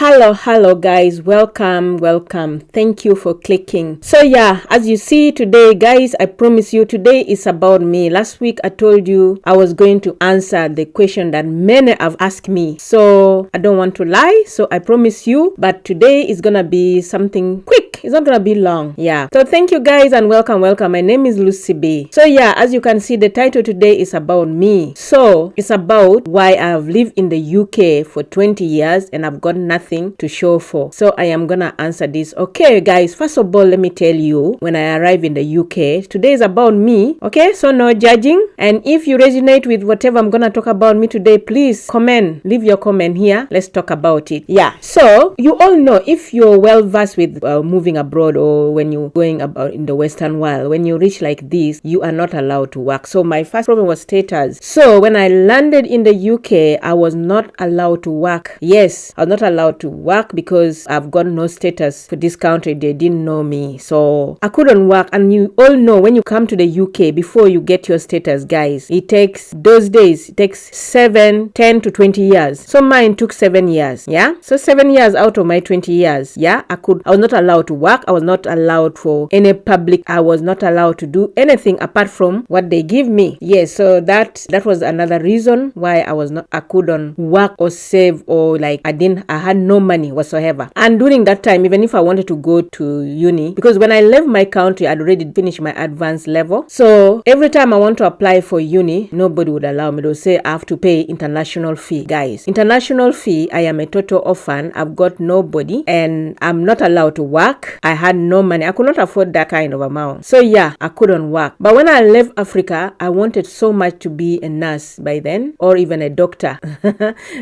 Hello guys, welcome. Thank you for clicking. So yeah, as you see today guys, I promise you today is about me. Last week I told you I was going to answer the question that many have asked me, so I don't want to lie, so I promise you, but today is gonna be something quick. It's not gonna be long. Yeah, so thank you guys and welcome. My name is Lucy B. So yeah, as you can see, the title today is about me. So it's about why I've lived in the UK for 20 years and I've got nothing to show for. So I am gonna answer this. Okay guys, first of all, let me tell you, when I arrived in the UK, today is about me. Okay, so no judging, and if you resonate with whatever I'm gonna talk about me today, please comment, leave your comment here. Let's talk about it. Yeah, so you all know, if you're well versed with moving abroad, or when you're going about in the Western world, when you reach like this, you are not allowed to work. So my first problem was status. So when I landed in the UK, I was not allowed to work. Yes, I was not allowed to work because I've got no status for this country. They didn't know me, so I couldn't work. And you all know, when you come to the UK, before you get your status, guys, it takes 7, 10 to 20 years. So mine took 7 years. Yeah, so 7 years out of my 20 years. Yeah, I was not allowed to work. I was not allowed for any public. I was not allowed to do anything apart from what they give me. Yes, so that was another reason why I couldn't work or save, or like I had no money whatsoever. And during that time, even if I wanted to go to uni, because when I left my country, I'd already finished my advanced level. So every time I want to apply for uni, nobody would allow me. They'll say I have to pay international fee. Guys, international fee. I am a total orphan. I've got nobody and I'm not allowed to work. I had no money. I could not afford that kind of amount. So yeah, I couldn't work. But when I left Africa, I wanted so much to be a nurse by then, or even a doctor.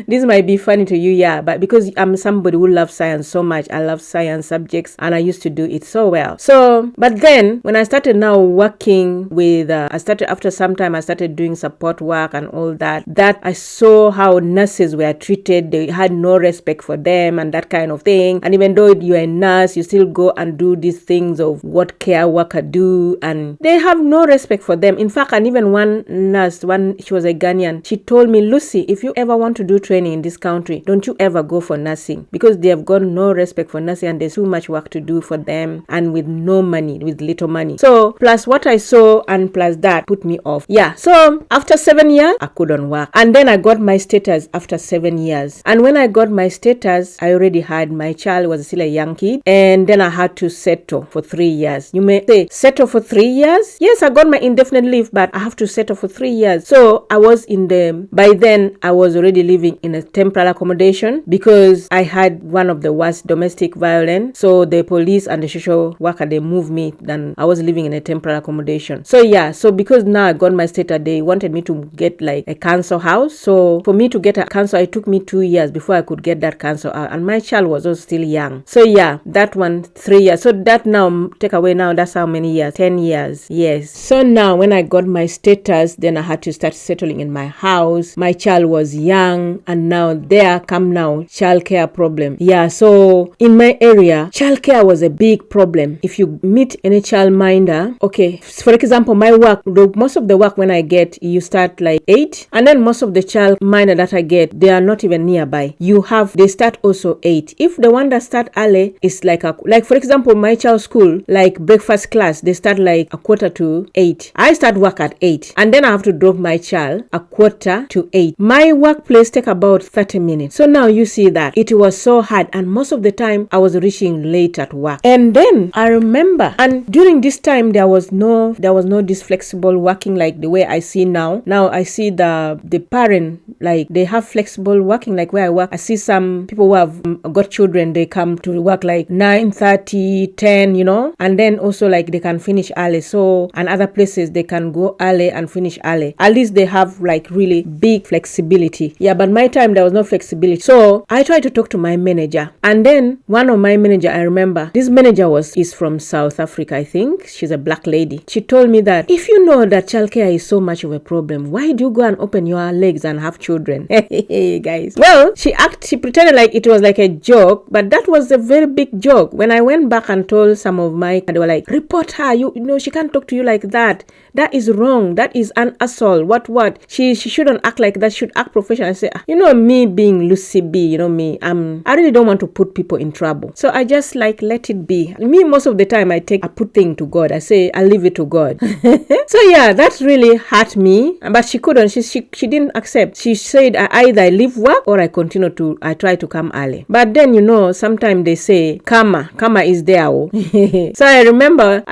This might be funny to you, yeah, but because I'm somebody who loves science so much, I love science subjects and I used to do it so well. So, but then when I started now working with, after some time, I started doing support work and all that I saw how nurses were treated. They had no respect for them and that kind of thing. And even though you're a nurse, you still go and do these things of what care worker do, and they have no respect for them. In fact, and even one nurse, she was a Ghanaian, she told me, Lucy, if you ever want to do training in this country, don't you ever go for nursing, because they have got no respect for nursing and there's too much work to do for them, and with no money, with little money. So plus what I saw and plus that put me off. Yeah, so after 7 years, I couldn't work. And then I got my status after 7 years. And when I got my status, I already had my child, was still a young kid, and then I had to settle for 3 years. You may say, settle for 3 years? Yes, I got my indefinite leave, but I have to settle for 3 years. So I was by then I was already living in a temporary accommodation because I had one of the worst domestic violence. So the police and the social worker, they moved me, then I was living in a temporary accommodation. So yeah, so because now I got my status, they wanted me to get like a council house. So for me to get a council, it took me 2 years before I could get that council out, and my child was also still young. So yeah, that one 3 years. So that now take away, now that's how many years? 10 years. Yes. So now when I got my status, then I had to start settling in my house. My child was young, and now there come now childcare problem. Yeah, so in my area, childcare was a big problem. If you meet any child minder, okay, for example, my work, most of the work when I get, you start like 8, and then most of the child minder that I get, they are not even nearby. They start also 8. If the one that start early is like for example, my child's school, like breakfast class, they start like 7:45. I start work at 8, and then I have to drop my child 7:45. My workplace take about 30 minutes. So now you see that it was so hard, and most of the time I was reaching late at work. And then I remember, and during this time there was no this flexible working like the way I see now. Now I see the parent, like they have flexible working like where I work. I see some people who have got children, they come to work like 9:30, 10, and then also like they can finish early. So, and other places they can go early and finish early. At least they have like really big flexibility. Yeah, but my time there was no flexibility. So I tried to talk to my manager, and then one of my manager, I remember this manager is from South Africa, I think. She's a black lady. She told me that if you know that childcare is so much of a problem, why do you go and open your legs and have children? Guys. Well, she pretended like it was like a joke, but that was a very big joke. When I I went back and told some of my, they were like, report her, you know, she can't talk to you like that. That is wrong. That is an assault. What? She shouldn't act like that. She should act professional. I say, you know, me being Lucy B, you know me, I really don't want to put people in trouble. So I just like let it be. Me, most of the time I put thing to God. I say, I leave it to God. So yeah, that really hurt me. But she couldn't. She didn't accept. She said, I either leave work or I try to come early. But then, you know, sometimes they say, karma is there. Oh. So I remember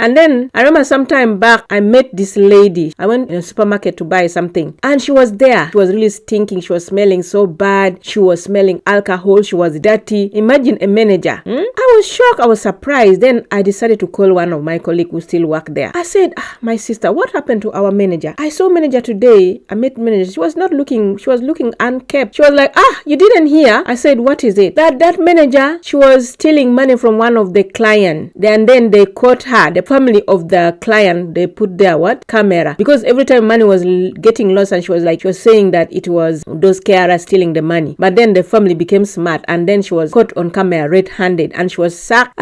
sometime back, I met this lady. I went in a supermarket to buy something and she was there. She was really stinking. She was smelling so bad. She was smelling alcohol. She was dirty. Imagine a manager. I was shocked. I was surprised. Then I decided to call one of my colleagues who still work there. I said, my sister, what happened to our manager? I saw manager today. I met manager. She was looking unkept. She was like, you didn't hear? I said, what is it? That manager, she was stealing money from one of the clients. And then they caught her. The family of the client, they put their camera. Because every time money was getting lost and she was saying that it was those carers stealing the money. But then the family became smart and then she was caught on camera red-handed and she was sacked.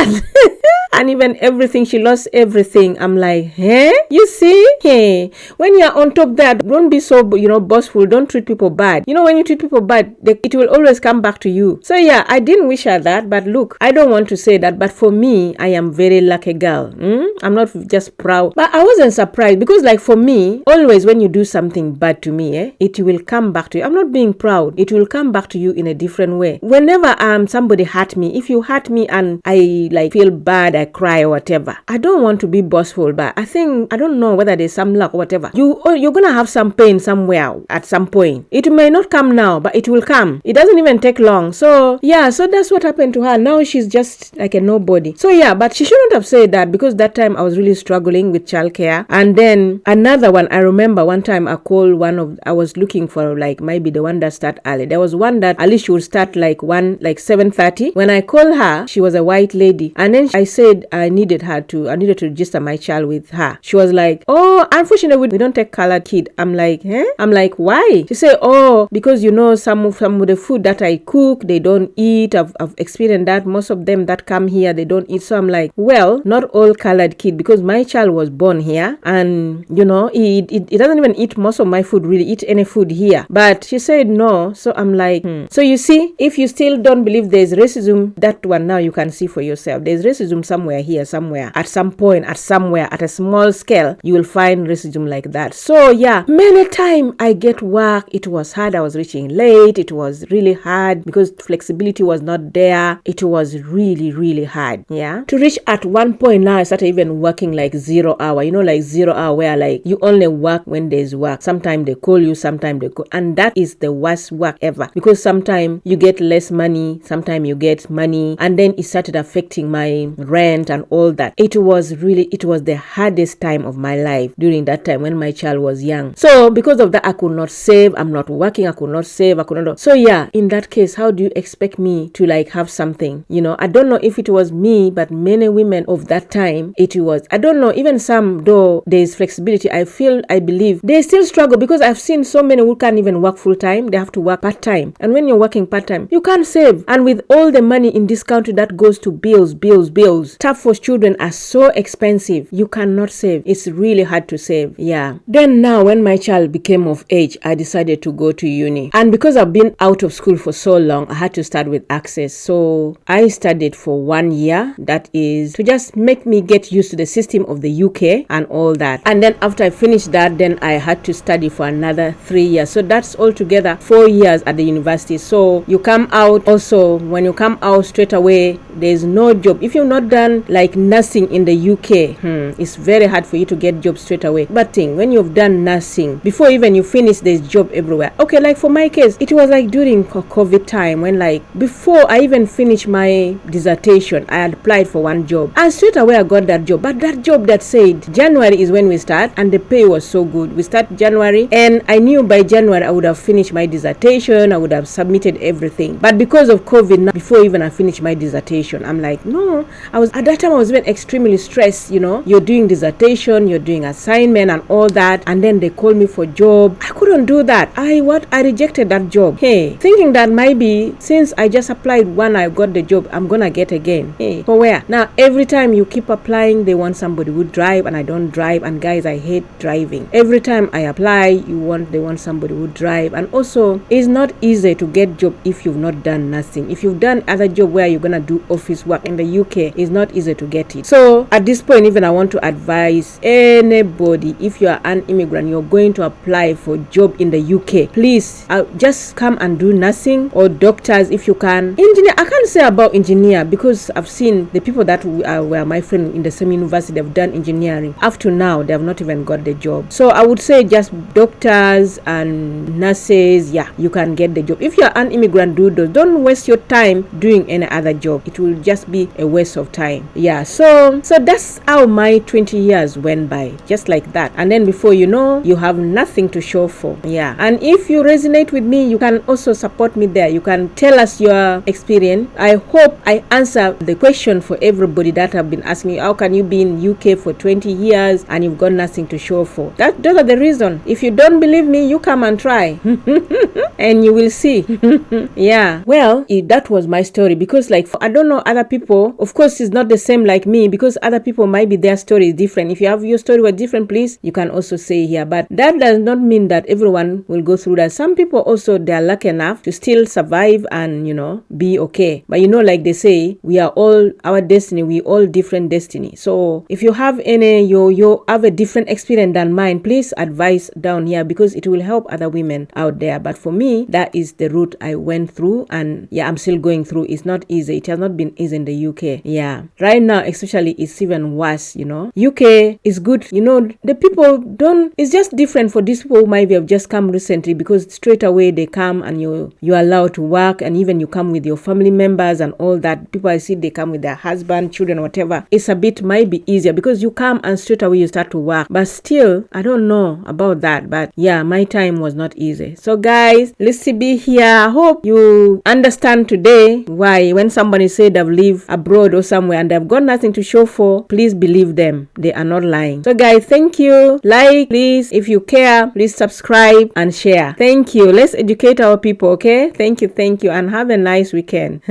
And even everything, she lost everything. I'm like, you see? Hey, when you're on top there, don't be so, boastful. Don't treat people bad. You know, when you treat people bad, it will always come back to you. So yeah, I didn't wish her that, but look, I don't want to say that, but for me, I am very lucky girl. I'm not just proud, but I wasn't surprised because like for me, always when you do something bad to me, it will come back to you. I'm not being proud. It will come back to you in a different way. Whenever somebody hurt me, if you hurt me and I like feel bad, I cry or whatever, I don't want to be boastful, but I don't know whether there's some luck or whatever. You're gonna have some pain somewhere at some point. It may not come now, but it will come. It doesn't even take long. So yeah, so that's what happened to her. Now she's just like a nobody. So yeah, but she shouldn't have said that because that time I was really struggling with childcare. And then another one, I remember one time I called I was looking for like maybe the one that start early. There was one that at least she would start like 7:30. When I called her, she was a white lady. And then I said I needed to register my child with her. She was like, oh, unfortunately we don't take colored kid. I'm like, I'm like, why? She said, oh, because some of the food that I cook, they don't eat. I've experienced that. Most of them that come here, they don't eat. So I'm like, well, not all colored kid, because my child was born here and it doesn't even eat most of my food, really eat any food here. But she said no. So I'm like, So you see, if you still don't believe there's racism, that one now you can see for yourself. There's racism somewhere here, somewhere, at some point, at a small scale, you will find racism like that. So yeah, many times I get work. It was hard. I was reaching late. It was really hard because flexibility was not there. It was really, really hard. Yeah. To reach at one point now, I started even working like 0 hour, like 0 hour where like you only work when there's work. Sometimes they call you, sometimes they call. And that is the worst work ever because sometimes you get less money, sometimes you get money. And then it started affecting my rent and all that. It was the hardest time of my life during that time when my child was young. So because of that, I could not save. I'm not working. I could not save. I could not. So yeah, in that case, how do you expect me to like have something? I don't know if it was me, but many women of that time, it was. I don't know, even some, though there is flexibility, I believe they still struggle because I've seen so many who can't even work full time. They have to work part time. And when you're working part time, you can't save. And with all the money in this country that goes to bills, stuff for children are so expensive. You cannot save. It's really hard to save. Yeah. Then now when my child became of age, I decided to go to uni. And because I've been out of school for so long, I had to start with Access. So I studied for 1 year. That is to just make me get used to the system of the UK and all that. And then after I finished that, then I had to study for another 3 years. So that's altogether 4 years at the university. So you come out also, when you come out straight away, there's no job. If you've not done like nursing in the UK, it's very hard for you to get jobs straight away. But when you've done nursing, before even you finish, there's job everywhere. Okay, like for my case, it was like during COVID time when like before I even finished my dissertation, I had applied for one job and straight away I got that job. But that job that said January is when we start and the pay was so good. We start January and I knew by January I would have finished my dissertation, I would have submitted everything. But because of COVID, now, before even I finished my dissertation, I'm like, no, I was at that time I was even extremely stressed, you're doing dissertation, you're doing assignment and all that, and then they call me for job. I couldn't do that. I rejected that job, thinking that maybe since I just applied one, I got the job, I'm gonna get again. For where? Now every time you keep applying, they want somebody who drive, and I don't drive, and guys, I hate driving. Every time I apply, they want somebody who drive, and also it's not easy to get job if you've not done nothing. If you've done other job where you're gonna do office work in the UK, it's not easy to get it. So at this point, even I want to advise anybody, if you are an immigrant, you're going to apply for job in the UK, please just come and do nothing, or doctors if you can. Engineer, I can't say about engineer because I've seen the people that were my friend in the same university, they've done engineering. Up to now, they have not even got the job. So I would say just doctors and nurses, you can get the job. If you're an immigrant, do those. Don't waste your time doing any other job. It will just be a waste of time. So that's how my 20 years went by, just like that. And then before you know, you have nothing to show for. And if you resonate with me, you can also support me there. You can tell us your experience. I hope I answer the question for everybody that have been asking me, how can you be in UK for 20 years and you've got nothing to show for? Those are the reason. If you don't believe me, you come and try and you will see. Well, that was my story, because I don't know other people. Of course, it's not the same like me, because other people might be their story is different. If you have your story was different, please, you can also say here. But that does not mean that everyone will go through that. Some people also, they are lucky enough to still survive and be okay. But like they say, we are all our destiny. We all different destiny. So if you have you have a different experience than mine, please advise down here, because it will help other women out there. But for me, that is the route I went through, and I'm still going through. It's not easy. It has not been easy in the UK. Right now, especially, it's even worse. UK is good. The people don't. It's just different for these people who might have just come recently, because straight away they come and you're allowed to work, and even you come with your family members and all that. People I see, they come with their husband, children, whatever. It's a bit might be easier because you come and straight away you start to work. But still, I don't know about that. But my time was not easy. So guys, let's be here. I hope you understand today why when somebody say they've lived abroad or somewhere and they've got nothing to show for, please believe them. They are not lying. So guys, thank you. Like, please, if you care, please subscribe and share. Thank you. Let's educate our people, okay? Thank you, and have a nice weekend.